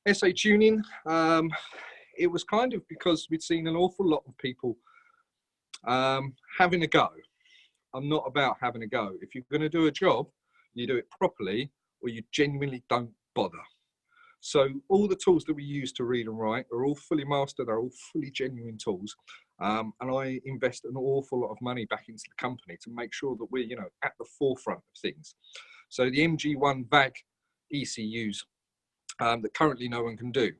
SA tuning, it was kind of because we'd seen an awful lot of people having a go. I'm not about having a go. If you're going to do a job, you do it properly, or you genuinely don't bother. So all the tools that we use to read and write are all fully mastered. They're all fully genuine tools. And I invest an awful lot of money back into the company to make sure that we're, at the forefront of things. So the MG1 VAG ECUs that currently no one can do.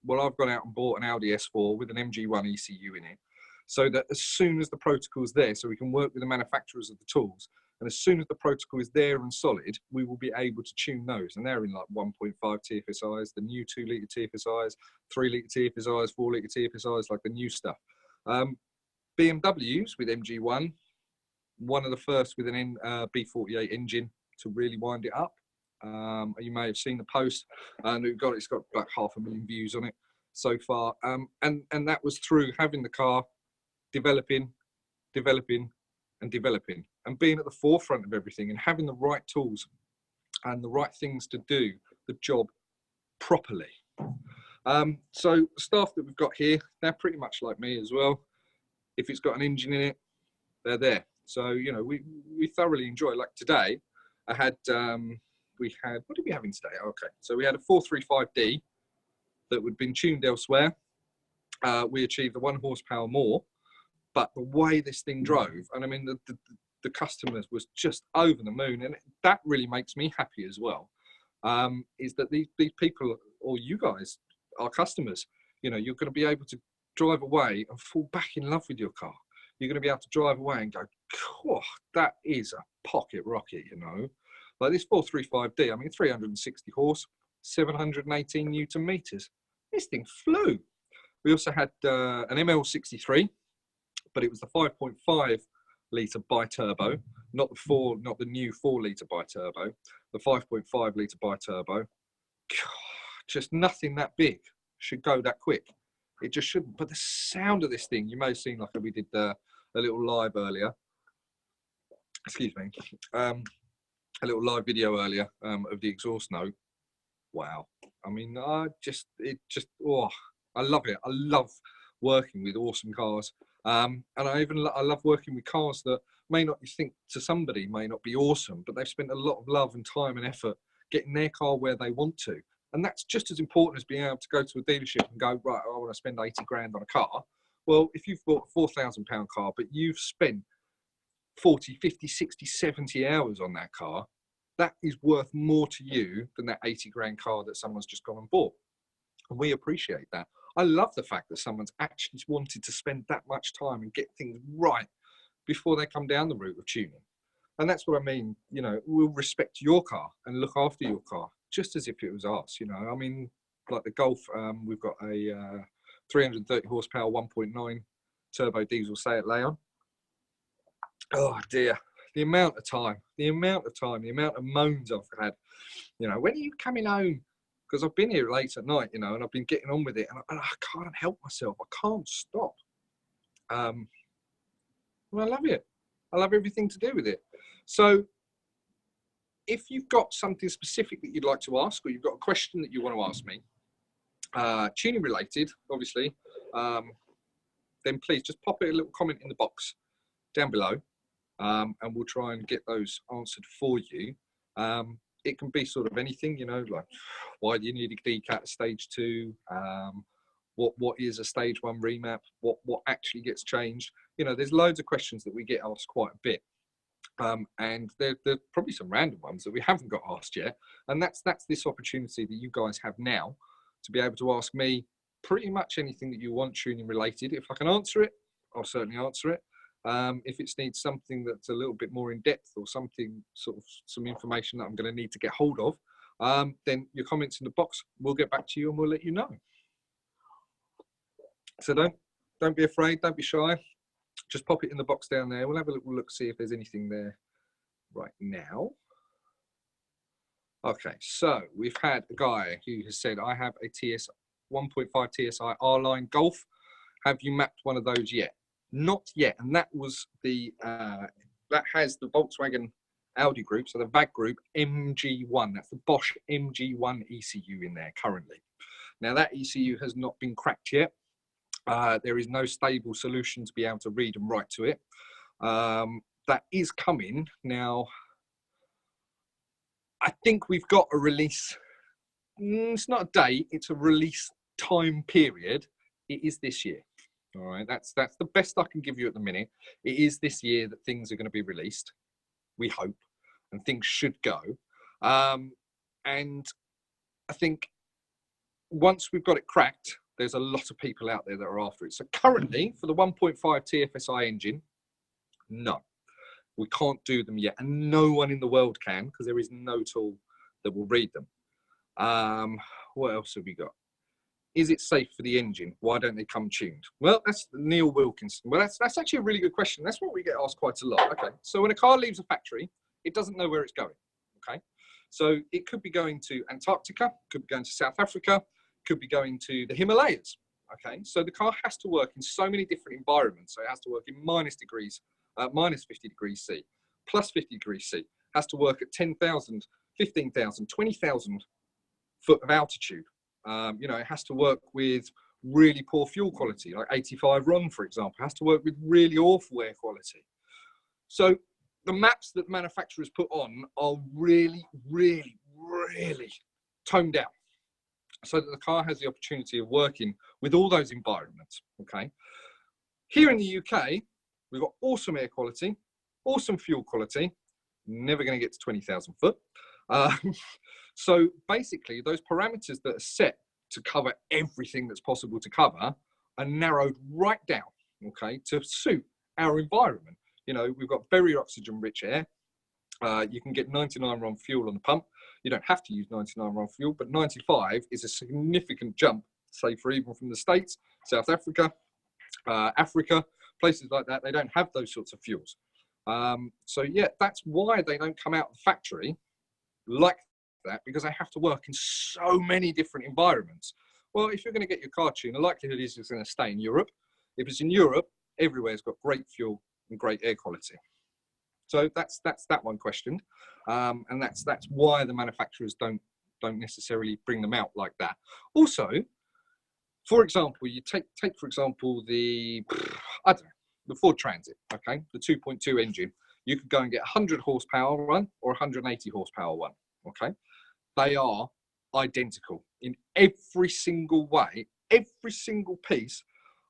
Well, I've gone out and bought an Audi S4 with an MG1 ECU in it, so that as soon as the protocol is there, so we can work with the manufacturers of the tools, and as soon as the protocol is there and solid, we will be able to tune those. And they're in like 1.5 TFSIs, the new 2 litre TFSIs, 3 litre TFSIs, 4 litre TFSIs, like the new stuff. BMWs with MG1, one of the first with an B48 engine to really wind it up. You may have seen the post, and it's got about 500,000 views on it so far. And that was through having the car, developing, and being at the forefront of everything, and having the right tools and the right things to do the job properly. So the staff that we've got here, they're pretty much like me as well. If it's got an engine in it, they're there. So, we thoroughly enjoy it. Like today, I had, what did we have in today? Okay, so we had a 435D that had been tuned elsewhere. We achieved the 1 horsepower more, but the way this thing drove, and I mean, the customers was just over the moon, and that really makes me happy as well, is that these people, or you guys, our customers, you're going to be able to drive away and fall back in love with your car. You're going to be able to drive away and go, oh, that is a pocket rocket, Like this 435D, I mean, 360 horse, 718 Newton meters. This thing flew. We also had an ML63, but it was the 5.5 litre bi-turbo, not the new 4 litre bi-turbo, the 5.5 litre bi-turbo. Just nothing that big should go that quick. It just shouldn't. But the sound of this thing, you may have seen, like we did a little live earlier. Excuse me. A little live video earlier of the exhaust note. Wow. I mean, I love it. I love working with awesome cars. And I love working with cars that may not, you think to somebody may not be awesome, but they've spent a lot of love and time and effort getting their car where they want to. And that's just as important as being able to go to a dealership and go, right, I want to spend 80 grand on a car. Well, if you've bought a £4,000 car, but you've spent 40, 50, 60, 70 hours on that car, that is worth more to you than that 80 grand car that someone's just gone and bought. And we appreciate that. I love the fact that someone's actually wanted to spend that much time and get things right before they come down the route of tuning. And that's what I mean, we'll respect your car and look after your car just as if it was ours, I mean, like the Golf, we've got a 330 horsepower 1.9 turbo diesel Seat Leon. Oh dear, the amount of moans I've had, when are you coming home? Because I've been here late at night, and I've been getting on with it, and I can't help myself. I can't stop. And I love it. I love everything to do with it. So if you've got something specific that you'd like to ask, or you've got a question that you want to ask me, tuning related, obviously, then please just pop a little comment in the box down below, and we'll try and get those answered for you. It can be sort of anything, like why do you need a decat at stage 2? What is a stage 1 remap? What actually gets changed? There's loads of questions that we get asked quite a bit. And there's probably some random ones that we haven't got asked yet. And that's this opportunity that you guys have now to be able to ask me pretty much anything that you want tuning related. If I can answer it, I'll certainly answer it. If it needs something that's a little bit more in depth, or something sort of some information that I'm going to need to get hold of, then your comments in the box, we'll get back to you and we'll let you know. So don't be afraid, don't be shy. Just pop it in the box down there. We'll have a little look, see if there's anything there right now. Okay, so we've had a guy who has said, I have a 1.5 TSI R-Line Golf. Have you mapped one of those yet? Not yet. And that was the, that has the Volkswagen Audi group, so the VAG group MG1. That's the Bosch MG1 ECU in there currently. Now that ECU has not been cracked yet. There is no stable solution to be able to read and write to it. That is coming. Now, I think we've got a release. It's not a date, it's a release time period. It is this year. All right, that's the best I can give you at the minute. It is this year that things are going to be released, we hope, and things should go. And I think once we've got it cracked, there's a lot of people out there that are after it. So currently, for the 1.5 TFSI engine, no, we can't do them yet. And no one in the world can, because there is no tool that will read them. What else have we got? Is it safe for the engine? Why don't they come tuned? Well, that's Neil Wilkinson. Well, that's actually a really good question. That's what we get asked quite a lot. Okay, so when a car leaves a factory, it doesn't know where it's going. Okay, so it could be going to Antarctica, could be going to South Africa, could be going to the Himalayas. Okay, so the car has to work in so many different environments. So it has to work in minus 50 degrees C, plus 50 degrees C. Has to work at 10,000, 15,000, 20,000 foot of altitude. You know, it has to work with really poor fuel quality, like 85 RON, for example. It has to work with really awful air quality. So the maps that manufacturers put on are really, really, really toned down, so that the car has the opportunity of working with all those environments. Okay. Here in the UK, we've got awesome air quality, awesome fuel quality, never going to get to 20,000 foot. So basically, those parameters that are set to cover everything that's possible to cover are narrowed right down, okay, to suit our environment. You know, we've got very oxygen-rich air. You can get 99 RON fuel on the pump. You don't have to use 99 RON fuel, but 95 is a significant jump, say, for even from the States, South Africa, Africa, places like that. They don't have those sorts of fuels. So, yeah, that's why they don't come out of the factory like that, because they have to work in so many different environments. Well, if you're going to get your car tuned, the likelihood is it's going to stay in Europe. If it's in Europe, everywhere's got great fuel and great air quality. So that's that one questioned, and that's why the manufacturers don't necessarily bring them out like that. Also, for example, you take for example the the Ford Transit, okay, the 2.2 engine. You could go and get 100 horsepower one or 180 horsepower one, okay? They are identical in every single way, every single piece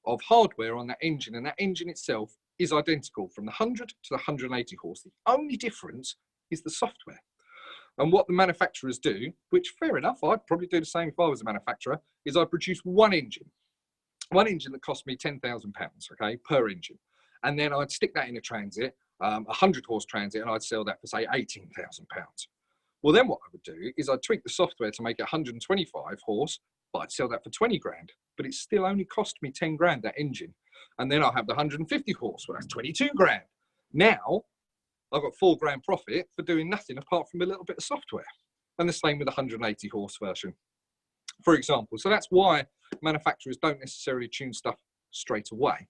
of hardware on that engine, and that engine itself is identical from the 100 to the 180 horse. The only difference is the software. And what the manufacturers do, which fair enough, I'd probably do the same if I was a manufacturer, is I produce one engine that cost me £10,000, okay, per engine. And then I'd stick that in a Transit, 100 horse Transit, and I'd sell that for say £18,000. Well, then what I would do is I'd tweak the software to make it 125 horse, but I'd sell that for 20 grand. But it still only cost me 10 grand, that engine. And then I'll have the 150 horse, well, that's 22 grand. Now I've got 4 grand profit for doing nothing apart from a little bit of software. And the same with the 180 horse version, for example. So that's why manufacturers don't necessarily tune stuff straight away.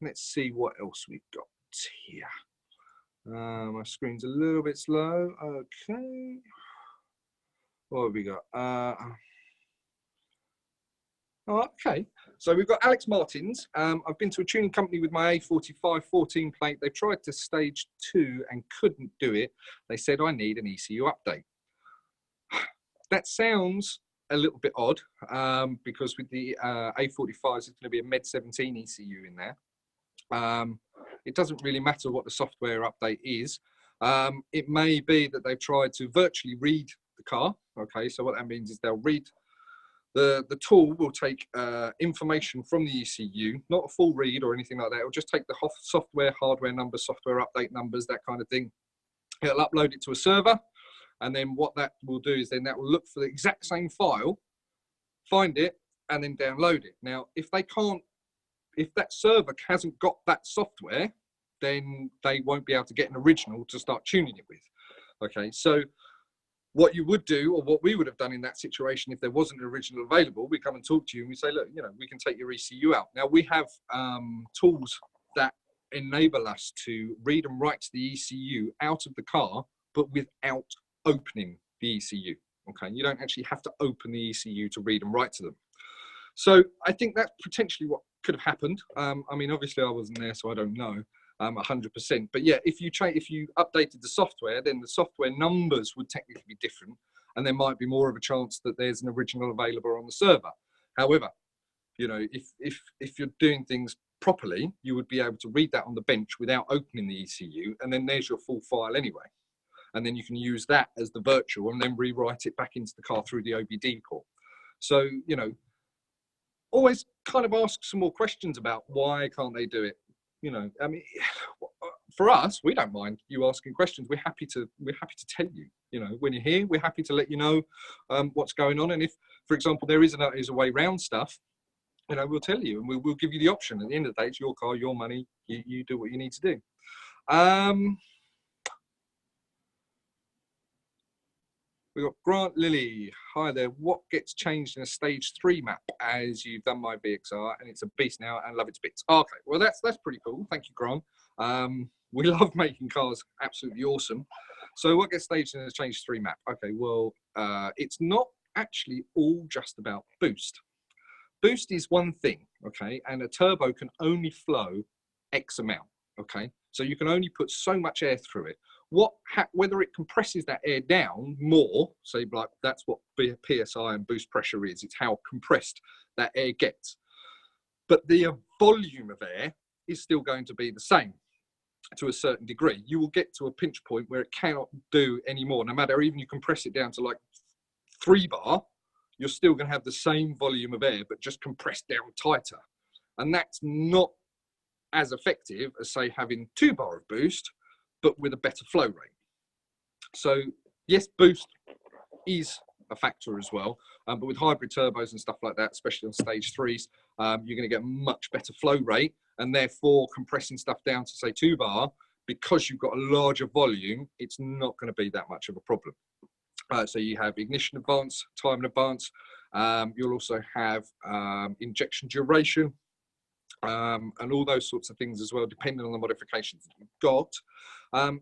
Let's see what else we've got here. My screen's a little bit slow. Okay. What have we got? Okay. So we've got Alex Martins. I've been to a tuning company with my A45 14 plate. They tried to stage 2 and couldn't do it. They said, I need an ECU update. That sounds a little bit odd, because with the A45s, it's going to be a Med 17 ECU in there. It doesn't really matter what the software update is. It may be that they've tried to virtually read the car. Okay, so what that means is they'll read, the tool will take information from the ECU, not a full read or anything like that. It'll just take the software, hardware numbers, software update numbers, that kind of thing. It'll upload it to a server. And then what that will do is then that will look for the exact same file, find it, and then download it. Now, if that server hasn't got that software, then they won't be able to get an original to start tuning it with. Okay, so what you would do, or what we would have done in that situation, if there wasn't an original available, we come and talk to you and we say, look, you know, we can take your ECU out. Now we have tools that enable us to read and write to the ECU out of the car, but without opening the ECU. Okay, you don't actually have to open the ECU to read and write to them. So I think that's potentially what could have happened. I mean, obviously I wasn't there, so I don't know 100%. But yeah, if you updated the software, then the software numbers would technically be different, and there might be more of a chance that there's an original available on the server. However, you know, if you're doing things properly, you would be able to read that on the bench without opening the ECU, and then there's your full file anyway. And then you can use that as the virtual and then rewrite it back into the car through the OBD port. So, you know, always kind of ask some more questions about why can't they do it. You know, I mean, for us, we don't mind you asking questions. We're happy to tell you. You know, when you're here, we're happy to let you know what's going on. And if, for example, there is a way around stuff, you know, we'll tell you, and we'll give you the option. At the end of the day, it's your car, your money. You do what you need to do. We've got Grant Lilly. Hi there. What gets changed in a stage 3 map as you've done my BXR and it's a beast now and love its bits? Okay, well that's pretty cool. Thank you, Grant. We love making cars absolutely awesome. So what gets staged in a stage 3 map? Okay, well it's not actually all just about boost. Boost is one thing, okay, and a turbo can only flow X amount, okay? So you can only put so much air through it. Whether it compresses that air down more, say like that's what PSI and boost pressure is, it's how compressed that air gets. But the volume of air is still going to be the same to a certain degree. You will get to a pinch point where it cannot do any more, no matter even you compress it down to like 3 bar, you're still going to have the same volume of air, but just compressed down tighter. And that's not as effective as, say, having 2 bar of boost, but with a better flow rate. So, yes, boost is a factor as well. But with hybrid turbos and stuff like that, especially on stage 3s, you're going to get much better flow rate. And therefore, compressing stuff down to, say, 2 bar, because you've got a larger volume, it's not going to be that much of a problem. So you have ignition advance, time in advance. You'll also have injection duration and all those sorts of things as well, depending on the modifications that you've got.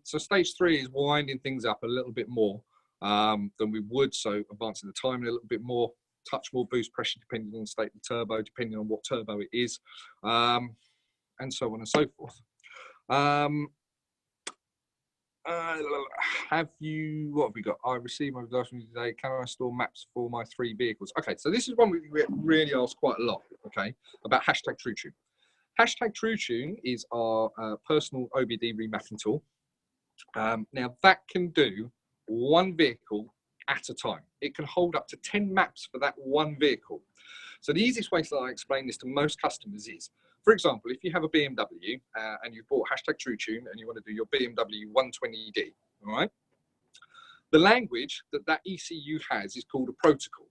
So stage 3 is winding things up a little bit more than we would. So advancing the timing a little bit more, touch more boost pressure depending on the state of the turbo, depending on what turbo it is, and so on and so forth. What have we got? I received my results today. Can I store maps for my 3 vehicles? Okay, so this is one we really ask quite a lot, okay, about hashtag TrueTune. Hashtag TrueTune is our personal OBD remapping tool. Now that can do 1 vehicle at a time. It can hold up to 10 maps for that 1 vehicle. So the easiest way that I explain this to most customers is, for example, if you have a BMW and you've bought hashtag TrueTune and you want to do your BMW 120D, all right? The language that ECU has is called a protocol.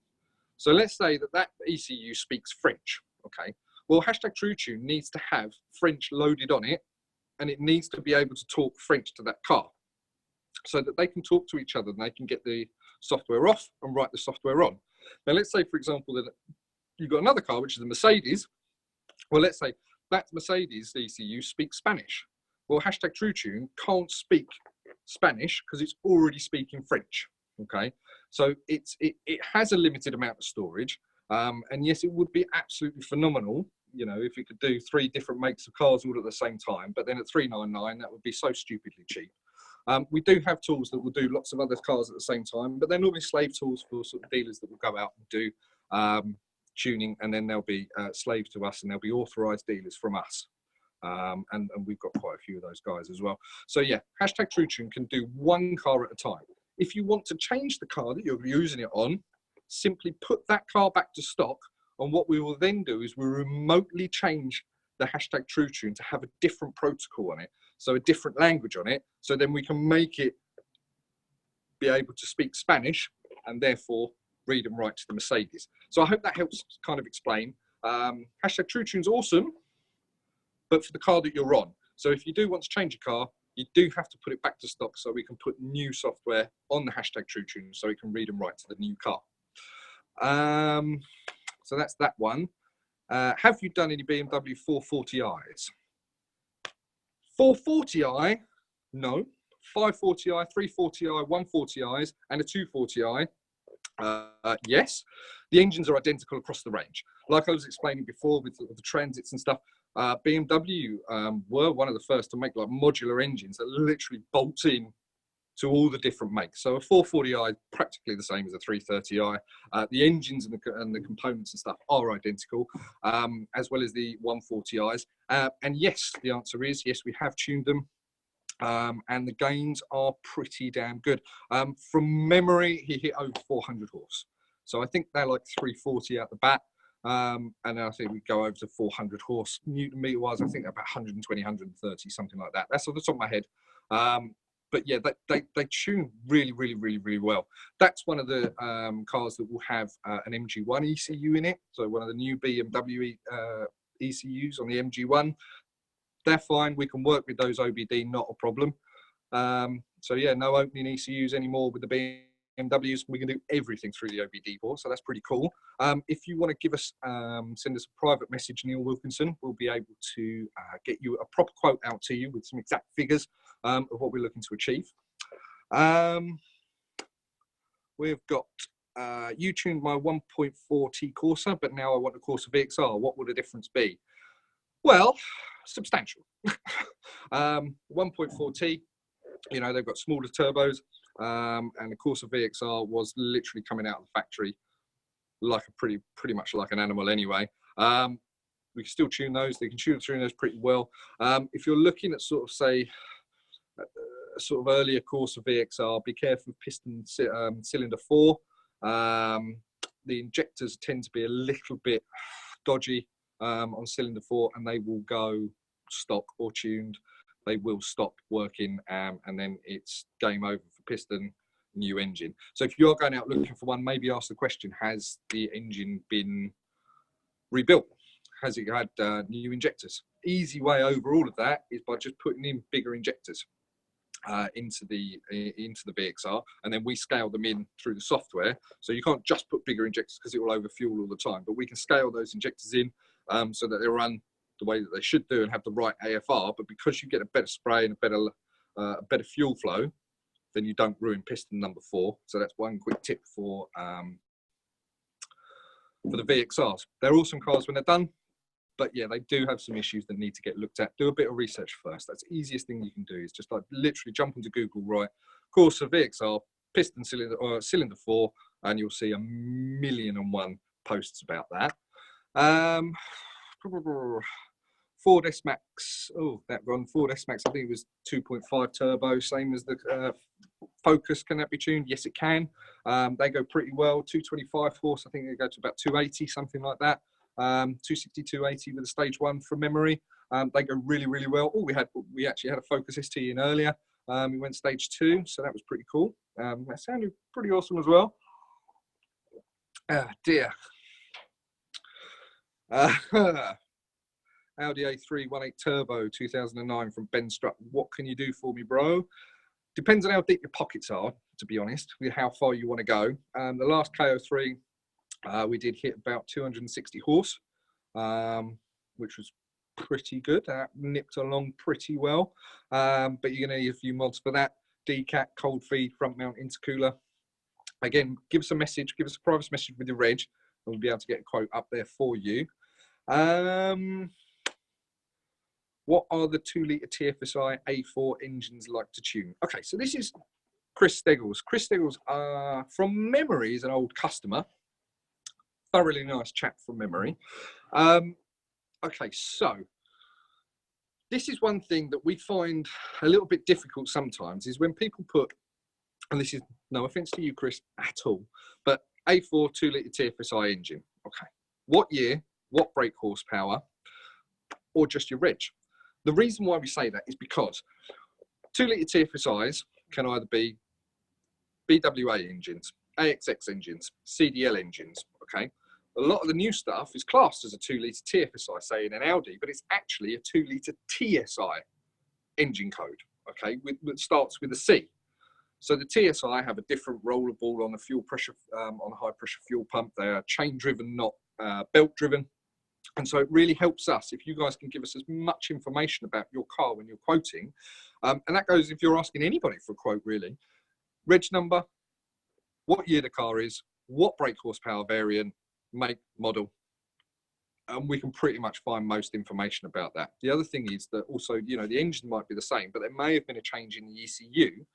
So let's say that ECU speaks French, okay? Well, hashtag TrueTune needs to have French loaded on it, and it needs to be able to talk French to that car so that they can talk to each other and they can get the software off and write the software on. Now, let's say, for example, that you've got another car, which is a Mercedes. Well, let's say that Mercedes ECU speaks Spanish. Well, hashtag TrueTune can't speak Spanish because it's already speaking French, okay? So it has a limited amount of storage. And yes, it would be absolutely phenomenal, you know, if we could do 3 different makes of cars all at the same time, but then at $399, that would be so stupidly cheap. We do have tools that will do lots of other cars at the same time, but they're normally slave tools for sort of dealers that will go out and do tuning, and then they'll be slaves to us, and they'll be authorized dealers from us. And we've got quite a few of those guys as well. So yeah, hashtag TrueTune can do 1 car at a time. If you want to change the car that you're using it on, simply put that car back to stock, and what we will then do is we'll remotely change the hashtag TrueTune to have a different protocol on it, so a different language on it, so then we can make it be able to speak Spanish and therefore read and write to the Mercedes. So I hope that helps kind of explain. Hashtag TrueTune's awesome, but for the car that you're on. So if you do want to change your car, you do have to put it back to stock so we can put new software on the hashtag TrueTune so it can read and write to the new car. So that's that one. Have you done any BMW 440i's? 440i, no. 540i, 340i, 140i's, and a 240i, yes. The engines are identical across the range. Like I was explaining before with the transits and stuff, BMW were one of the first to make like modular engines that literally bolt in to all the different makes. So a 440i is practically the same as a 330i. The engines and the components and stuff are identical, as well as the 140i's. And yes, the answer is yes, we have tuned them. And the gains are pretty damn good. From memory, he hit over 400 horse. So I think they're like 340 out the bat. And I think we go over to 400 horse. Newton meter wise, I think about 120, 130, something like that. That's off the top of my head. But yeah, they tune really, really, really, really well. That's one of the cars that will have an MG1 ECU in it. So one of the new BMW ECUs on the MG1. They're fine. We can work with those OBD, not a problem. So yeah, no opening ECUs anymore with the BMWs. We can do everything through the OBD port, so that's pretty cool. If you want to give us, send us a private message, Neil Wilkinson, we'll be able to get you a proper quote out to you with some exact figures of what we're looking to achieve. We've got, you tuned my 1.4 T Corsa, but now I want a Corsa VXR. What would the difference be? Well, substantial. 1.4 T, you know, they've got smaller turbos, and the Corsa VXR was literally coming out of the factory like a pretty much like an animal anyway. We can still tune those. They can tune those pretty well. If you're looking at sort of say sort of earlier Corsa VXR, be careful with piston cylinder 4. The injectors tend to be a little bit dodgy on cylinder 4, and they will go stock or tuned. They will stop working, and then it's game over for piston, new engine. So if you're going out looking for one, maybe ask the question, has the engine been rebuilt? Has it had new injectors? Easy way over all of that is by just putting in bigger injectors into the VXR, and then we scale them in through the software. So you can't just put bigger injectors because it will overfuel all the time, but we can scale those injectors in so that they run the way that they should do and have the right AFR. But because you get a better spray and a better fuel flow, then you don't ruin piston number 4. So that's one quick tip for the VXRs. They're awesome cars when they're done, but yeah, they do have some issues that need to get looked at. Do a bit of research first. That's the easiest thing you can do, is just like literally jump into Google, right, Corsa VXR piston cylinder or cylinder 4, and you'll see 1,000,001 posts about that. Ford S-Max, oh, that one, Ford S-Max, I think it was 2.5 turbo, same as the Focus. Can that be tuned? Yes, it can. They go pretty well. 225 horse, I think they go to about 280, something like that. 260, 280 with a stage 1 from memory. They go really, really well. Oh, we actually had a Focus ST in earlier. We went stage 2, so that was pretty cool. That sounded pretty awesome as well. Ah, dear. Audi A3 1.8 Turbo 2009 from Ben Strutt. What can you do for me, bro? Depends on how deep your pockets are, to be honest, with how far you want to go. The last KO3, we did hit about 260 horse, which was pretty good. That nipped along pretty well. But you're going to need a few mods for that. DCAT, cold feed, front mount intercooler. Again, give us a message, give us a private message with your reg, and we'll be able to get a quote up there for you. What are the 2-litre TFSI A4 engines like to tune? Okay, so this is Chris Steggles. Chris Steggles, from memory, is an old customer. Thoroughly nice chap from memory. Okay, so this is one thing that we find a little bit difficult sometimes, is when people put, and this is no offence to you, Chris, at all, but A4 2-litre TFSI engine. Okay, what year, what brake horsepower, or just your reg? The reason why we say that is because 2-litre TFSIs can either be BWA engines, AXX engines, CDL engines, okay? A lot of the new stuff is classed as a 2-litre TFSI, say in an Audi, but it's actually a 2-litre TSI engine code, okay, that starts with a C. So the TSI have a different roller ball on the fuel pressure, on a high pressure fuel pump. They are chain driven, not belt driven. And so it really helps us if you guys can give us as much information about your car when you're quoting. And that goes if you're asking anybody for a quote, really. Reg number, what year the car is, what brake horsepower variant, make, model. And we can pretty much find most information about that. The other thing is that also, you know, the engine might be the same, but there may have been a change in the ECU.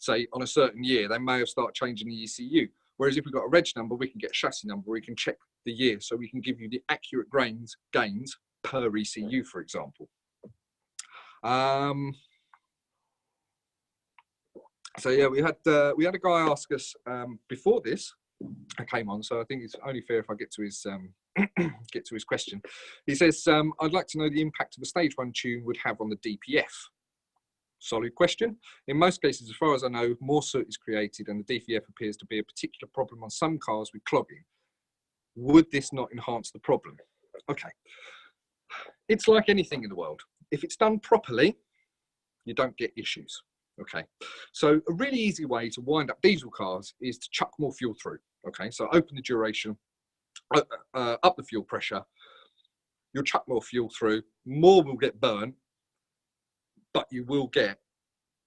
Say on a certain year, they may have started changing the ECU. Whereas if we've got a reg number, we can get a chassis number, we can check the year, so we can give you the accurate gains per ECU, for example. So yeah, we had a guy ask us before this I came on, so I think it's only fair if I get to his get to his question. He says, I'd like to know the impact of a stage 1 tune would have on the DPF. Solid question. In most cases, as far as I know, more soot is created and the DPF appears to be a particular problem on some cars with clogging. Would this not enhance the problem? Okay. It's like anything in the world. If it's done properly, you don't get issues. Okay. So a really easy way to wind up diesel cars is to chuck more fuel through. Okay. So open the duration, up the fuel pressure. You'll chuck more fuel through, more will get burnt, but you will get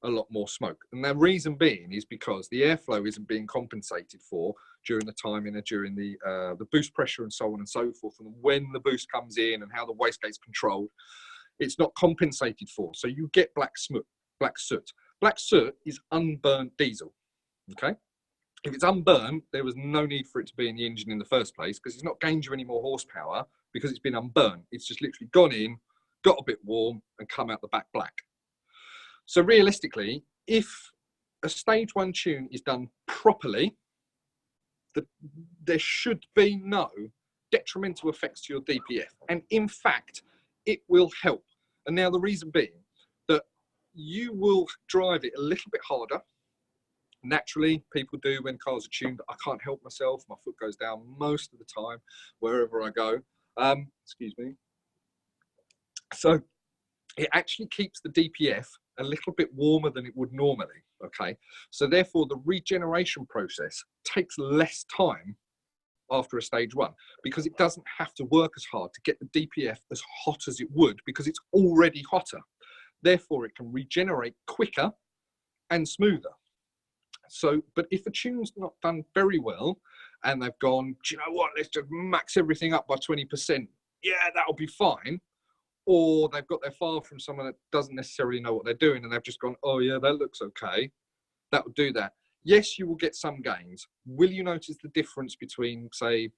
a lot more smoke. And the reason being is because the airflow isn't being compensated for during the timing and during the boost pressure and so on and so forth. And when the boost comes in and how the wastegate's controlled, it's not compensated for. So you get black soot. Black soot is unburnt diesel, okay? If it's unburnt, there was no need for it to be in the engine in the first place because it's not gained you any more horsepower because it's been unburnt. It's just literally gone in, got a bit warm and come out the back black. So realistically, if a stage 1 tune is done properly, there should be no detrimental effects to your DPF. And in fact, it will help. And now the reason being that you will drive it a little bit harder. Naturally, people do when cars are tuned. I can't help myself. My foot goes down most of the time, wherever I go. Excuse me. So it actually keeps the DPF a little bit warmer than it would normally, okay? So therefore the regeneration process takes less time after a stage 1 because it doesn't have to work as hard to get the DPF as hot as it would because it's already hotter. Therefore it can regenerate quicker and smoother. So, but if a tune's not done very well and they've gone, do you know what, let's just max everything up by 20%, yeah, that'll be fine. Or they've got their file from someone that doesn't necessarily know what they're doing and they've just gone, oh yeah, that looks okay. That will do that. Yes, you will get some gains. Will you notice the difference between, say,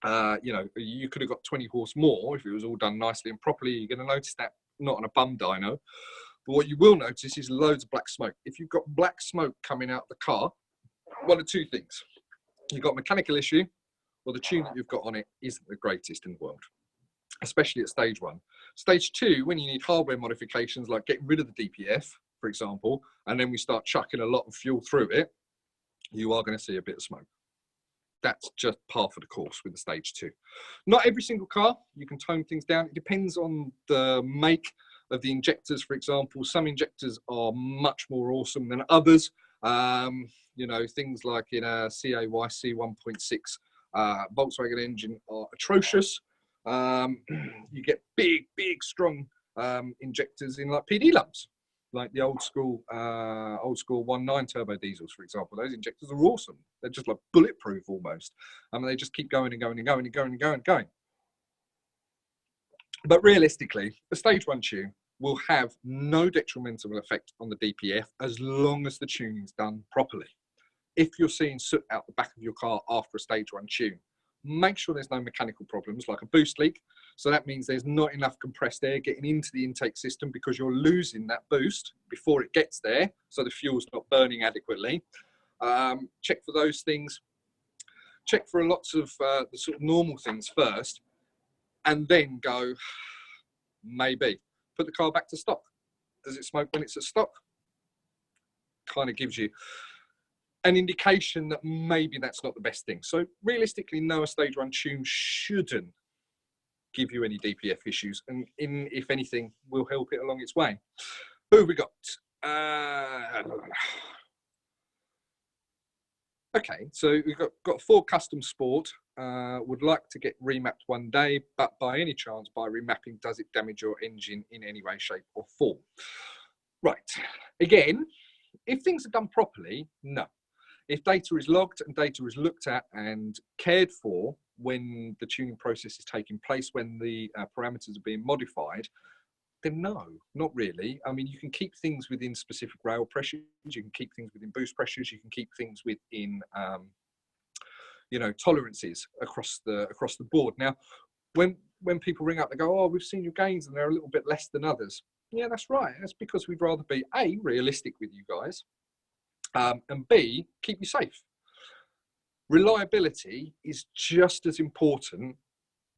you know, you could have got 20 horse more if it was all done nicely and properly. You're going to notice that not on a bum dyno. But what you will notice is loads of black smoke. If you've got black smoke coming out the car, one of two things. You've got a mechanical issue or the tune that you've got on it isn't the greatest in the world, especially at stage 1. Stage 2, when you need hardware modifications like getting rid of the DPF, for example, and then we start chucking a lot of fuel through it, you are going to see a bit of smoke. That's just par for the course with the stage 2. Not every single car, you can tone things down. It depends on the make of the injectors, for example. Some injectors are much more awesome than others. You know, things like in a CAYC 1.6 Volkswagen engine are atrocious. You get big, strong injectors in like PD lumps, like the old school 1.9 turbo diesels, for example. Those injectors are awesome. They're just like bulletproof almost. I mean, they just keep going and going and going and going and going and going. But realistically, the stage 1 tune will have no detrimental effect on the DPF as long as the tuning's done properly. If you're seeing soot out the back of your car after a stage 1 tune, make sure there's no mechanical problems like a boost leak. So that means there's not enough compressed air getting into the intake system because you're losing that boost before it gets there. So the fuel's not burning adequately. Check for those things. Check for lots of the sort of normal things first and then go, maybe. Put the car back to stock. Does it smoke when it's at stock? Kind of gives you an indication that maybe that's not the best thing. So realistically, no, a stage 1 tune shouldn't give you any DPF issues, and if anything, will help it along its way. Who have we got? Okay, so we've got Ford Custom Sport. would like to get remapped one day, but by any chance, by remapping, does it damage your engine in any way, shape or form? Right, again, if things are done properly, no. If data is logged and data is looked at and cared for when the tuning process is taking place, when the parameters are being modified, then no, not really. I mean, you can keep things within specific rail pressures, you can keep things within boost pressures, you can keep things within you know, tolerances across the board. Now, when people ring up, they go, "Oh, we've seen your gains and they're a little bit less than others." Yeah, that's right. That's because we'd rather be A, realistic with you guys, and B, keep you safe. Reliability is just as important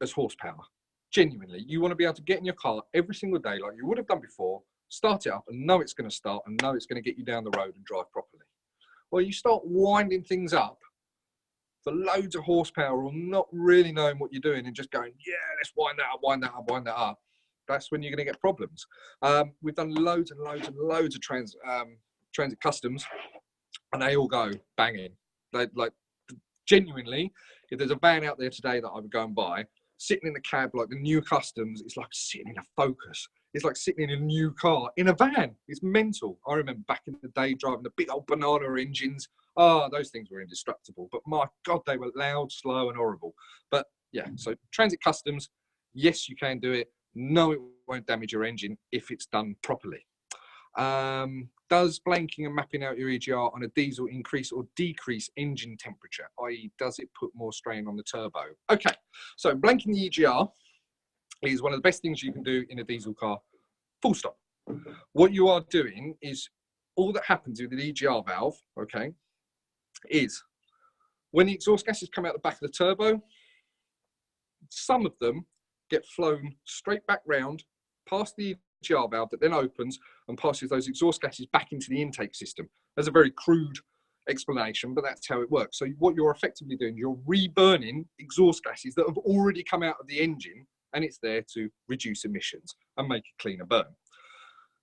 as horsepower. Genuinely, you want to be able to get in your car every single day like you would have done before, start it up and know it's going to start and know it's going to get you down the road and drive properly. Well, you start winding things up for loads of horsepower or not really knowing what you're doing and just going, yeah, let's wind that up, wind that up, wind that up. That's when you're going to get problems. We've done loads and loads and loads of transit customs, and they all go banging. They, like, genuinely, if there's a van out there today that I would go and buy, sitting in the cab like the new customs, it's like sitting in a Focus. It's like sitting in a new car in a van. It's mental. I remember back in the day driving the big old banana engines. Oh, those things were indestructible. But my God, they were loud, slow, and horrible. But yeah, so transit customs, yes, you can do it. No, it won't damage your engine if it's done properly. Does blanking and mapping out your EGR on a diesel increase or decrease engine temperature? I.e., does it put more strain on the turbo? Okay, so blanking the EGR is one of the best things you can do in a diesel car, full stop. What you are doing is, all that happens with the EGR valve, okay, is when the exhaust gases come out the back of the turbo, some of them get flown straight back round past the EGR valve that then opens and passes those exhaust gases back into the intake system. That's a very crude explanation, but that's how it works. So what you're effectively doing, you're reburning exhaust gases that have already come out of the engine, and it's there to reduce emissions and make a cleaner burn.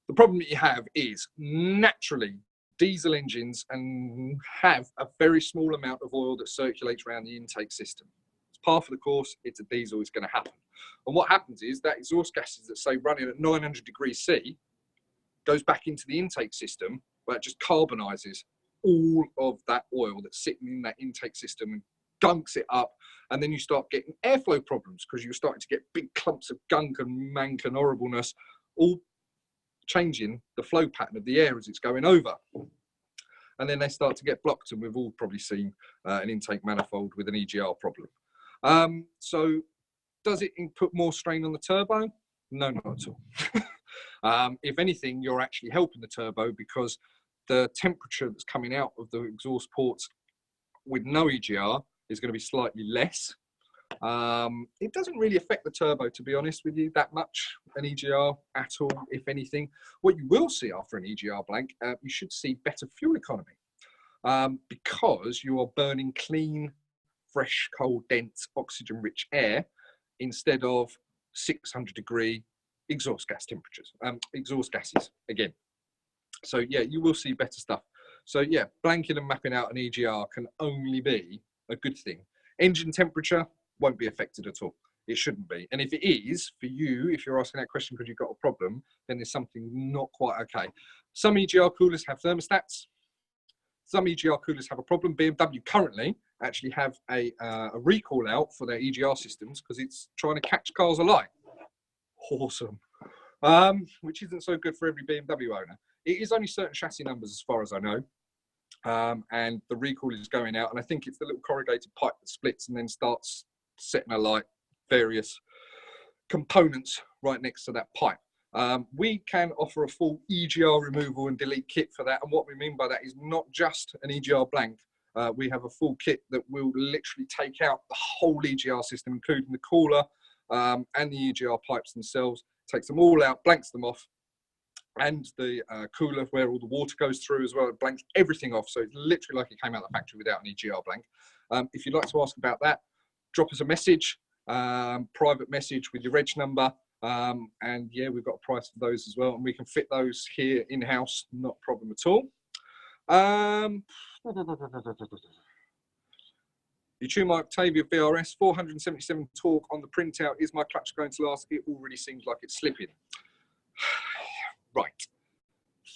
The problem that you have is, naturally, diesel engines and have a very small amount of oil that circulates around the intake system. It's par for the course. It's a diesel, it's going to happen. And what happens is that exhaust gases that say running at 900 degrees C goes back into the intake system, where it just carbonizes all of that oil that's sitting in that intake system and gunks it up. And then you start getting airflow problems because you're starting to get big clumps of gunk and mank and horribleness, all changing the flow pattern of the air as it's going over. And then they start to get blocked, and we've all probably seen an intake manifold with an EGR problem. So does it put more strain on the turbo? No, not at all. If anything, you're actually helping the turbo because the temperature that's coming out of the exhaust ports with no EGR is going to be slightly less. It doesn't really affect the turbo, to be honest with you, that much, an EGR at all, if anything. What you will see after an EGR blank, you should see better fuel economy because you are burning clean, fresh, cold, dense, oxygen-rich air instead of 600-degree exhaust gas temperatures, exhaust gases again. So yeah, you will see better stuff. So yeah, blanking and mapping out an EGR can only be a good thing. Engine temperature won't be affected at all. It shouldn't be. And if it is, for you, if you're asking that question because you've got a problem, then there's something not quite okay. Some EGR coolers have thermostats. Some EGR coolers have a problem. BMW currently actually have a recall out for their EGR systems because it's trying to catch cars alight. Awesome. Which isn't so good for every BMW owner. It is only certain chassis numbers as far as I know. And the recall is going out, and I think it's the little corrugated pipe that splits and then starts setting alight various components right next to that pipe. We can offer a full EGR removal and delete kit for that, and what we mean by that is not just an EGR blank. We have a full kit that will literally take out the whole EGR system, including the cooler and the EGR pipes themselves, takes them all out, blanks them off, and the cooler where all the water goes through as well. It blanks everything off, so it's literally like it came out of the factory without an EGR blank. If you'd like to ask about that, drop us a message, private message with your reg number, and yeah, we've got a price for those as well, and we can fit those here in-house, not a problem at all. You tune my Octavia VRS, 477 torque on the printout. Is my clutch going to last? It already seems like it's slipping. Right.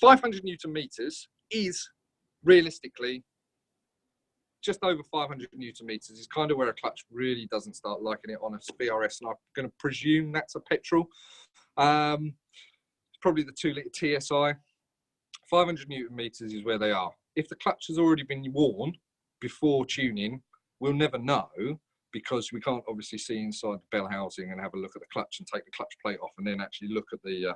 500 Newton meters is realistically just over 500 Newton meters is kind of where a clutch really doesn't start liking it on a VRS. And I'm going to presume that's a petrol. It's probably the 2-litre TSI. 500 Newton meters is where they are. If the clutch has already been worn before tuning, we'll never know, because we can't obviously see inside the bell housing and have a look at the clutch and take the clutch plate off and then actually look at the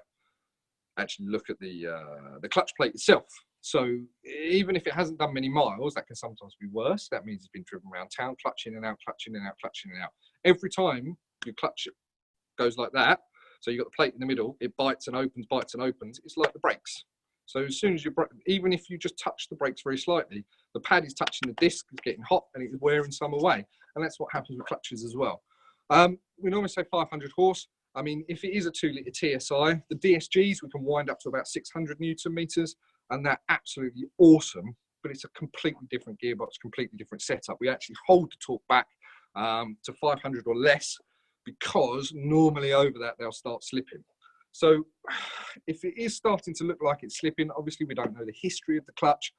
clutch plate itself. So even if it hasn't done many miles, that can sometimes be worse. That means it's been driven around town, clutch in and out, clutch in and out, clutch in and out. Every time your clutch goes like that, so you've got the plate in the middle, it bites and opens, it's like the brakes. So as soon as you, even if you just touch the brakes very slightly, the pad is touching the disc, it's getting hot and it's wearing some away. And that's what happens with clutches as well. We normally say 500 horse. I mean, if it is a 2-litre TSI, the DSGs, we can wind up to about 600 Newton meters, and they're absolutely awesome, but it's a completely different gearbox, completely different setup. We actually hold the torque back to 500 or less, because normally over that, they'll start slipping. So if it is starting to look like it's slipping, obviously we don't know the history of the clutch.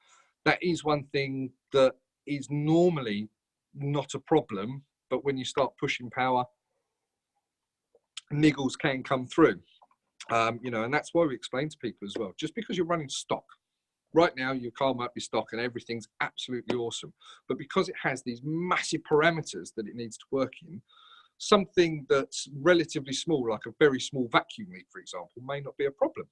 That is one thing that is normally not a problem, but when you start pushing power, niggles can come through, you know, and that's why we explain to people as well, just because you're running stock right now, your car might be stock and everything's absolutely awesome, but because it has these massive parameters that it needs to work in, something that's relatively small, like a very small vacuum leak, for example, may not be a problem,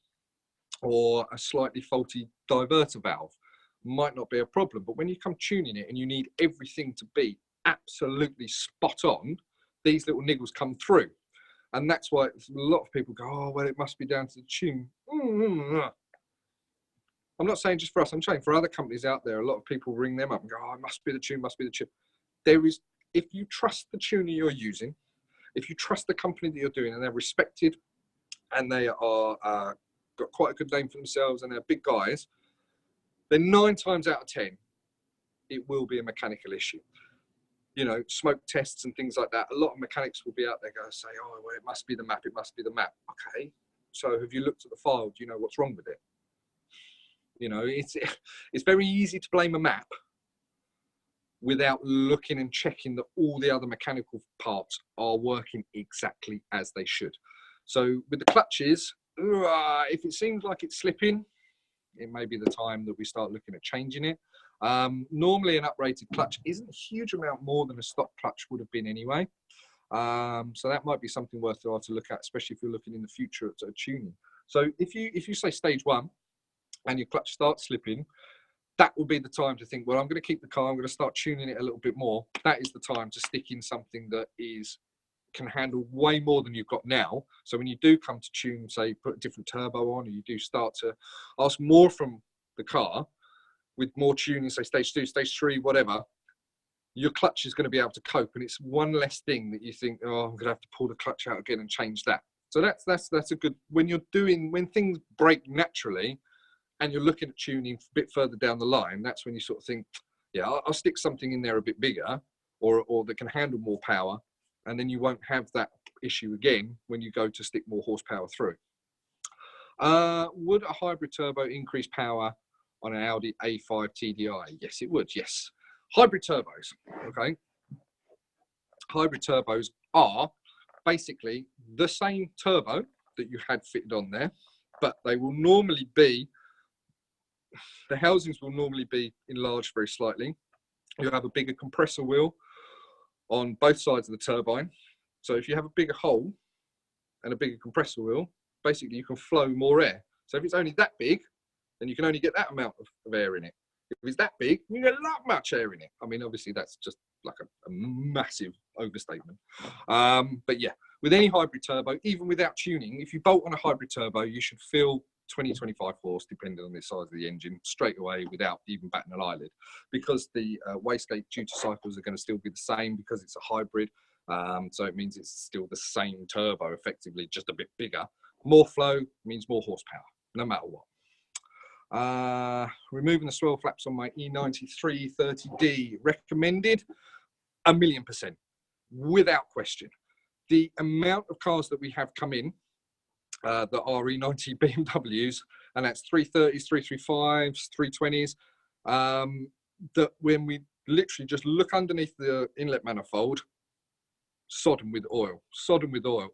or a slightly faulty diverter valve might not be a problem. But when you come tuning it and you need everything to be absolutely spot on, these little niggles come through. And that's why a lot of people go, oh, well, it must be down to the tune. I'm not saying just for us, I'm saying for other companies out there, a lot of people ring them up and go, oh, it must be the tune, must be the tune. There is, if you trust the tuner you're using, if you trust the company that you're doing and they're respected and they are got quite a good name for themselves and they're big guys, then 9 times out of 10, it will be a mechanical issue. You know, smoke tests and things like that. A lot of mechanics will be out there going to say, oh, well, it must be the map, it must be the map. Okay, so have you looked at the file? Do you know what's wrong with it? You know, it's very easy to blame a map without looking and checking that all the other mechanical parts are working exactly as they should. So with the clutches, if it seems like it's slipping, it may be the time that we start looking at changing it. Normally an uprated clutch isn't a huge amount more than a stock clutch would have been anyway. So that might be something worthwhile to look at, especially if you're looking in the future at tuning. So if you say stage 1 and your clutch starts slipping, that will be the time to think, well, I'm going to keep the car, I'm going to start tuning it a little bit more. That is the time to stick in something that can handle way more than you've got now. So when you do come to tune, say, put a different turbo on, or you do start to ask more from the car with more tuning, say stage 2, stage 3, whatever, your clutch is going to be able to cope. And it's one less thing that you think, oh, I'm going to have to pull the clutch out again and change that. So that's a good, when things break naturally, and you're looking at tuning a bit further down the line, that's when you sort of think, yeah, I'll stick something in there a bit bigger, or that can handle more power, and then you won't have that issue again when you go to stick more horsepower through. Would a hybrid turbo increase power on an Audi A14 TSI? Yes, it would, yes. Hybrid turbos, okay? Hybrid turbos are basically the same turbo that you had fitted on there, but they will normally be, the housings will normally be enlarged very slightly. You'll have a bigger compressor wheel on both sides of the turbine. So if you have a bigger hole and a bigger compressor wheel, basically you can flow more air. So if it's only that big, then you can only get that amount of air in it. If it's that big, you get a lot much air in it. I mean, obviously that's just like a massive overstatement. But yeah, with any hybrid turbo, even without tuning, if you bolt on a hybrid turbo, you should feel 20-25 horse, depending on the size of the engine, straight away without even batting an eyelid, because the wastegate duty cycles are going to still be the same because it's a hybrid. So it means it's still the same turbo, effectively, just a bit bigger. More flow means more horsepower, no matter what. Removing the swirl flaps on my E93 30D, recommended. 1,000,000%, without question. The amount of cars that we have come in that are E90 BMWs, and that's 330s, 335s, 320s, that when we literally just look underneath the inlet manifold, sodden with oil,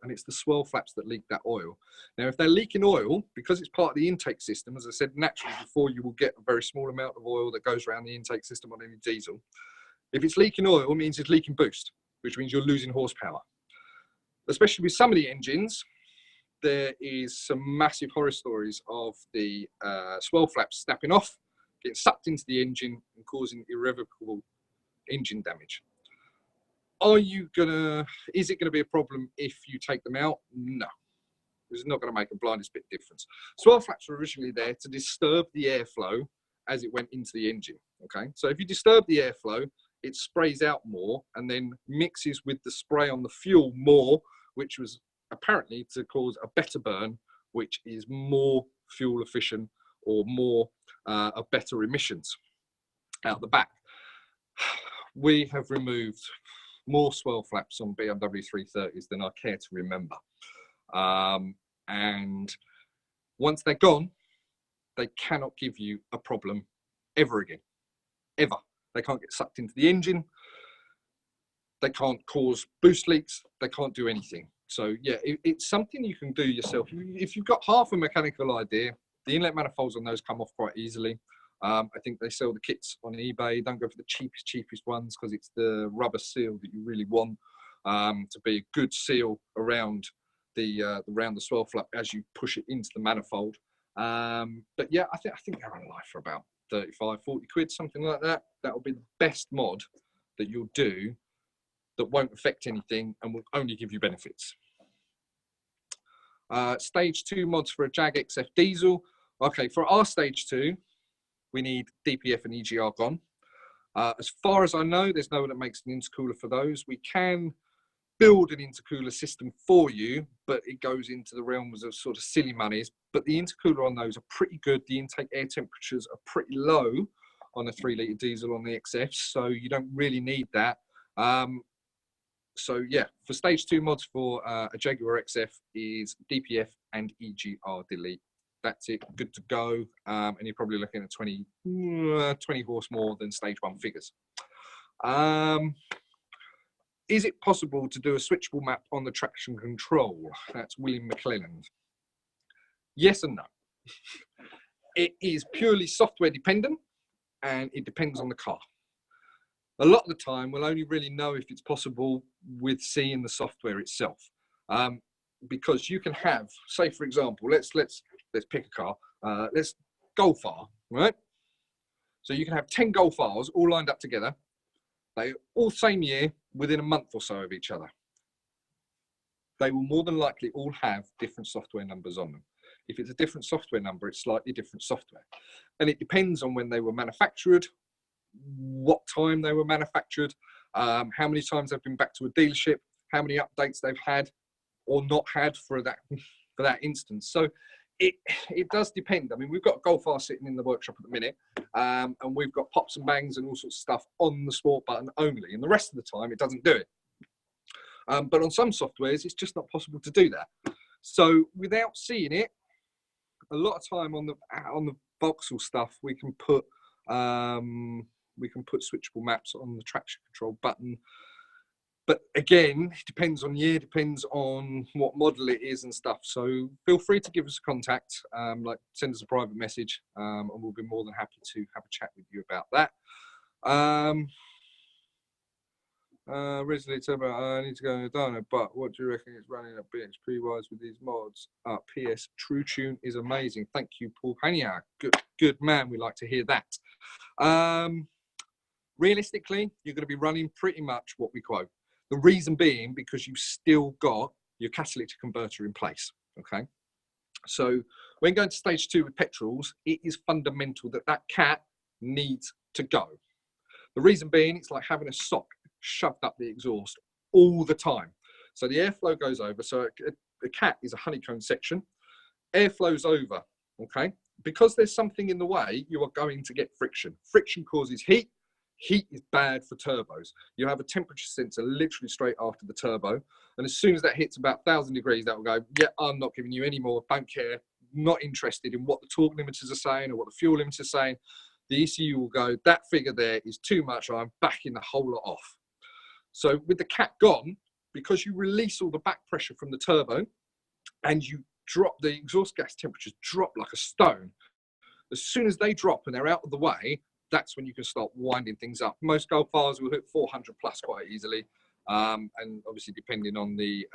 and it's the swirl flaps that leak that oil. Now, if they're leaking oil, because it's part of the intake system, as I said, naturally before, you will get a very small amount of oil that goes around the intake system on any diesel. If it's leaking oil, it means it's leaking boost, which means you're losing horsepower. Especially with some of the engines, there is some massive horror stories of the swirl flaps snapping off, getting sucked into the engine and causing irrevocable engine damage. Is it gonna be a problem if you take them out? No, it's not gonna make a blindest bit difference. Swirl flaps were originally there to disturb the airflow as it went into the engine, okay? So if you disturb the airflow, it sprays out more and then mixes with the spray on the fuel more, which was apparently to cause a better burn, which is more fuel efficient or more of better emissions out the back. We have removed more swirl flaps on BMW 330s than I care to remember. And once they're gone, they cannot give you a problem ever again, ever. They can't get sucked into the engine. They can't cause boost leaks. They can't do anything. So yeah, it's something you can do yourself. If you've got half a mechanical idea, the inlet manifolds on those come off quite easily. I think they sell the kits on eBay. Don't go for the cheapest ones, because it's the rubber seal that you really want to be a good seal around the swirl flap as you push it into the manifold. But yeah, I think they're on life for about 35, 40 quid, something like that. That will be the best mod that you'll do that won't affect anything and will only give you benefits. Stage 2 mods for a Jag XF diesel. Okay, for our stage 2, we need DPF and EGR gone. As far as I know, there's no one that makes an intercooler for those. We can build an intercooler system for you, but it goes into the realms of sort of silly monies. But the intercooler on those are pretty good. The intake air temperatures are pretty low on a 3-litre diesel on the XFs, so you don't really need that. So yeah, for stage 2 mods for a Jaguar XF is DPF and EGR delete. That's it, good to go. And you're probably looking at 20 horse more than stage 1 figures. Is it possible to do a switchable map on the traction control? That's William McClelland. Yes and no. It is purely software dependent, and it depends on the car. A lot of the time, we'll only really know if it's possible with seeing the software itself, because you can have, say for example, let's pick a car. Let's Golf R, right? So you can have 10 Golf Rs all lined up together. They all same year, within a month or so of each other. They will more than likely all have different software numbers on them. If it's a different software number, it's slightly different software. And it depends on when they were manufactured, what time they were manufactured, how many times they've been back to a dealership, how many updates they've had or not had for that instance. So it does depend. I mean, we've got a Golf R sitting in the workshop at the minute, and we've got pops and bangs and all sorts of stuff on the sport button only, and the rest of the time it doesn't do it. But on some softwares, it's just not possible to do that. So without seeing it, a lot of time on the Vauxhall stuff, we can put switchable maps on the traction control button. But again, it depends on year, depends on what model it is and stuff. So feel free to give us a contact, like send us a private message, and we'll be more than happy to have a chat with you about that. Originally, I need to go in a dyno, but what do you reckon it's running at BXP wise with these mods? PS True Tune is amazing. Thank you, Paul Pania. Good man. We like to hear that. Realistically, you're going to be running pretty much what we quote. The reason being because you've still got your catalytic converter in place. Okay. So when going to stage 2 with petrols, it is fundamental that that cat needs to go. The reason being, it's like having a sock shoved up the exhaust all the time. So the airflow goes over. So a cat is a honeycomb section. Air flows over. Okay. Because there's something in the way, you are going to get friction. Friction causes heat. Heat is bad for turbos. You have a temperature sensor literally straight after the turbo. And as soon as that hits about 1,000 degrees, that will go, yeah, I'm not giving you any more, don't care, not interested in what the torque limiters are saying or what the fuel limiters are saying. The ECU will go, that figure there is too much, I'm backing the whole lot off. So with the cat gone, because you release all the back pressure from the turbo and you drop the exhaust gas temperatures, drop like a stone. As soon as they drop and they're out of the way, that's when you can start winding things up. Most Golf Rs will hit 400 plus quite easily. And obviously depending on the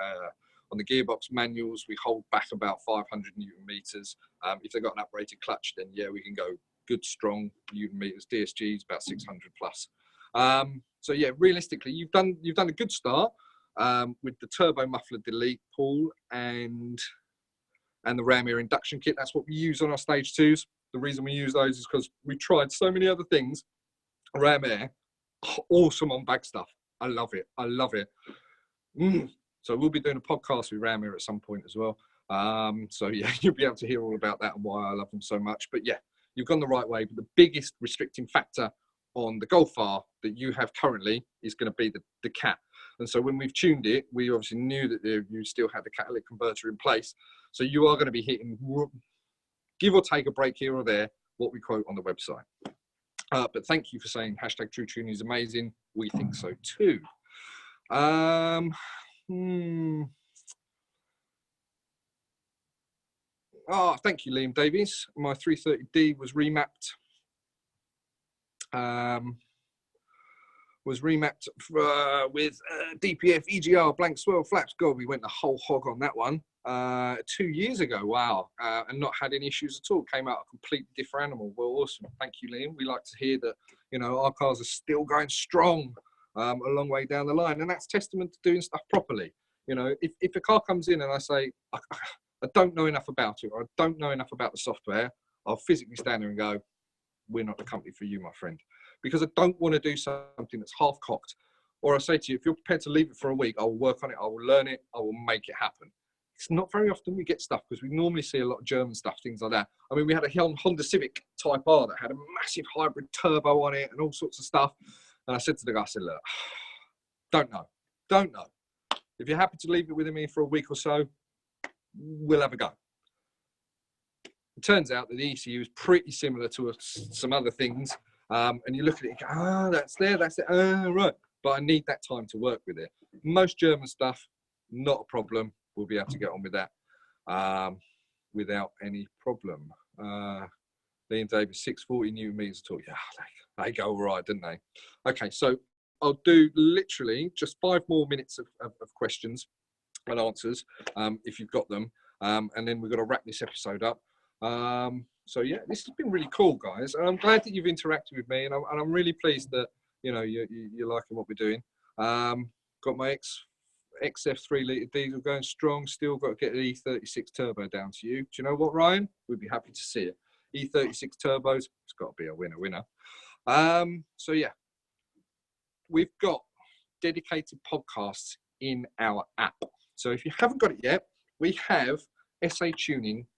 gearbox manuals, we hold back about 500 Newton meters. If they've got an uprated clutch, then yeah, we can go good, strong Newton meters. DSG's about 600 plus. So yeah, realistically, you've done a good start with the turbo muffler delete, Paul, and the ram air induction kit. That's what we use on our stage 2s. The reason we use those is because we tried so many other things. Ram air, awesome on bag stuff. I love it. I love it. So we'll be doing a podcast with ram air at some point as well. So yeah, you'll be able to hear all about that and why I love them so much. But yeah, you've gone the right way. But the biggest restricting factor on the Golf R that you have currently is going to be the cat. And so when we've tuned it, we obviously knew that you still had the catalytic converter in place. So you are going to be hitting, give or take a break here or there, what we quote on the website. But thank you for saying #TrueTuning is amazing. We think so too. Oh, thank you, Liam Davies. My 330D was remapped. With DPF EGR blank swirl flaps. God, we went the whole hog on that one 2 years ago. Wow, and not had any issues at all. Came out a completely different animal. Well, awesome. Thank you, Liam. We like to hear that, you know, our cars are still going strong a long way down the line, and that's testament to doing stuff properly. You know, if a car comes in and I say I don't know enough about it, or I don't know enough about the software, I'll physically stand there and go, we're not the company for you, my friend. Because I don't want to do something that's half-cocked. Or I say to you, if you're prepared to leave it for a week, I will work on it, I will learn it, I will make it happen. It's not very often we get stuff, because we normally see a lot of German stuff, things like that. I mean, we had a Honda Civic Type R that had a massive hybrid turbo on it and all sorts of stuff. And I said to the guy, I said, look, don't know. If you're happy to leave it with me for a week or so, we'll have a go. It turns out that the ECU is pretty similar to some other things. And you look at it and go, that's there, that's it, right. But I need that time to work with it. Most German stuff, not a problem. We'll be able to get on with that without any problem. Liam Davis, 640 Newton meters torque. Yeah, they go all right, didn't they? Okay, so I'll do literally just 5 more minutes of questions and answers if you've got them. And then we've got to wrap this episode up. So yeah, this has been really cool, guys, and I'm glad that you've interacted with me, and I'm really pleased that, you know, you're liking what we're doing. Got my XF 3-litre diesel going strong. Still got to get the E36 turbo down to you. Do you know what, Ryan? We'd be happy to see it. E36 turbos, it's got to be a winner. So yeah, we've got dedicated podcasts in our app. So if you haven't got it yet, we have SA Tuning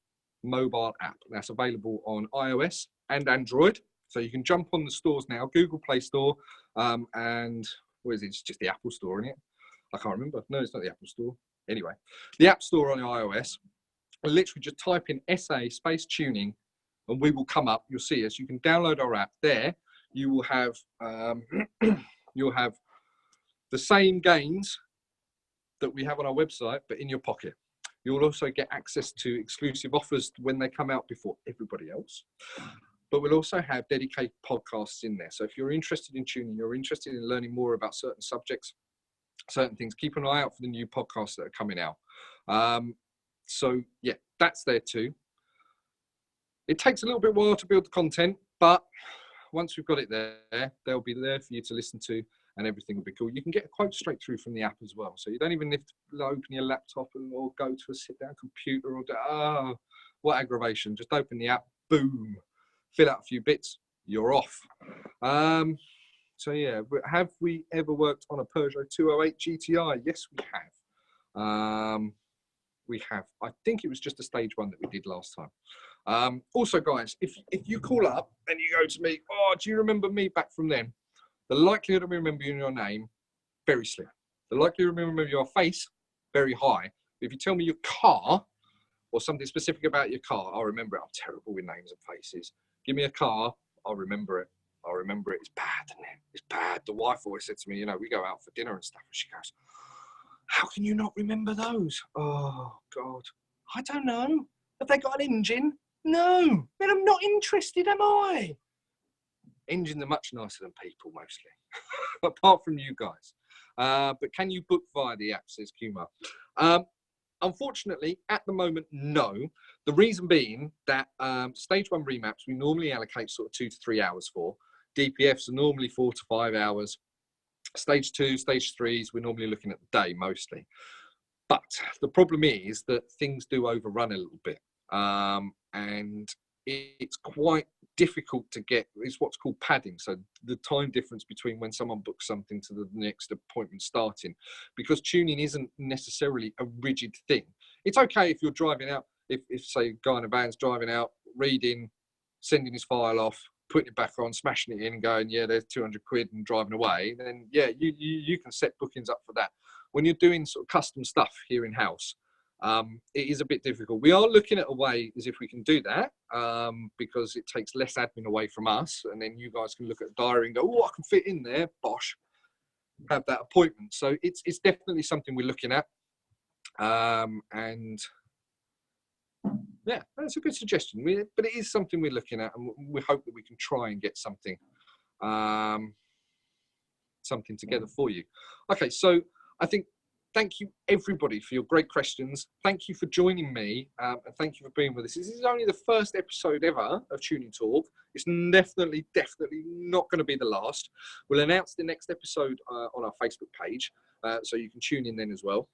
mobile app that's available on iOS and Android. So you can jump on the stores now, Google Play Store, and what is it? It's just the Apple Store, isn't it? I can't remember. No, it's not the Apple Store. Anyway, the App Store on iOS. Literally just type in SA space tuning, and we will come up. You'll see us. You can download our app. There, you will have you'll have the same gains that we have on our website, but in your pocket. You'll also get access to exclusive offers when they come out before everybody else. But we'll also have dedicated podcasts in there. So if you're interested in tuning, you're interested in learning more about certain subjects, certain things, keep an eye out for the new podcasts that are coming out. So yeah, that's there too. It takes a little bit while to build the content, but once we've got it there, they'll be there for you to listen to, and everything will be cool. You can get a quote straight through from the app as well. So you don't even have to open your laptop or go to a sit-down computer or what aggravation. Just open the app, boom, fill out a few bits, you're off. So yeah, have we ever worked on a Peugeot 208 GTI? Yes, we have. We have. I think it was just a stage 1 that we did last time. Also, guys, if you call up and you go to me, oh, do you remember me back from then? The likelihood of remembering your name, very slim. The likelihood of remembering your face, very high. If you tell me your car or something specific about your car, I'll remember it. I'm terrible with names and faces. Give me a car, I'll remember it. I'll remember it. It's bad, isn't it? It's bad. The wife always said to me, you know, we go out for dinner and stuff, and she goes, how can you not remember those? Oh, God. I don't know. Have they got an engine? No. Then I'm not interested, am I? Engines are much nicer than people, mostly, apart from you guys. But can you book via the app, says Kumar. Unfortunately, at the moment, no. The reason being that stage 1 remaps, we normally allocate sort of 2 to 3 hours for. DPFs are normally 4 to 5 hours. Stage 2, stage 3s, we're normally looking at the day mostly. But the problem is that things do overrun a little bit. And it's quite difficult to get, it's what's called padding. So the time difference between when someone books something to the next appointment starting, because tuning isn't necessarily a rigid thing. It's okay if you're driving out, if say a guy in a van's driving out, reading, sending his file off, putting it back on, smashing it in and going, yeah, there's 200 quid and driving away, then yeah, you can set bookings up for that. When you're doing sort of custom stuff here in-house, it is a bit difficult. We are looking at a way as if we can do that, because it takes less admin away from us, and then you guys can look at a diary and go, oh, I can fit in there, bosh, have that appointment. So it's definitely something we're looking at. And yeah, that's a good suggestion. But it is something we're looking at, and we hope that we can try and get something something together for you. Okay, so I think thank you everybody for your great questions. Thank you for joining me, and thank you for being with us. This is only the first episode ever of Tuning Talk. It's definitely not going to be the last. We'll announce the next episode on our Facebook page, so you can tune in then as well.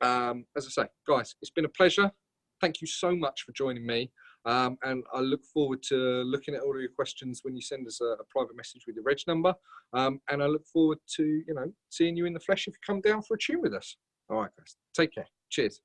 As I say, guys, it's been a pleasure. Thank you so much for joining me. And I look forward to looking at all of your questions when you send us a private message with your reg number. And I look forward to, seeing you in the flesh if you come down for a tune with us. All right, guys, take care. Cheers.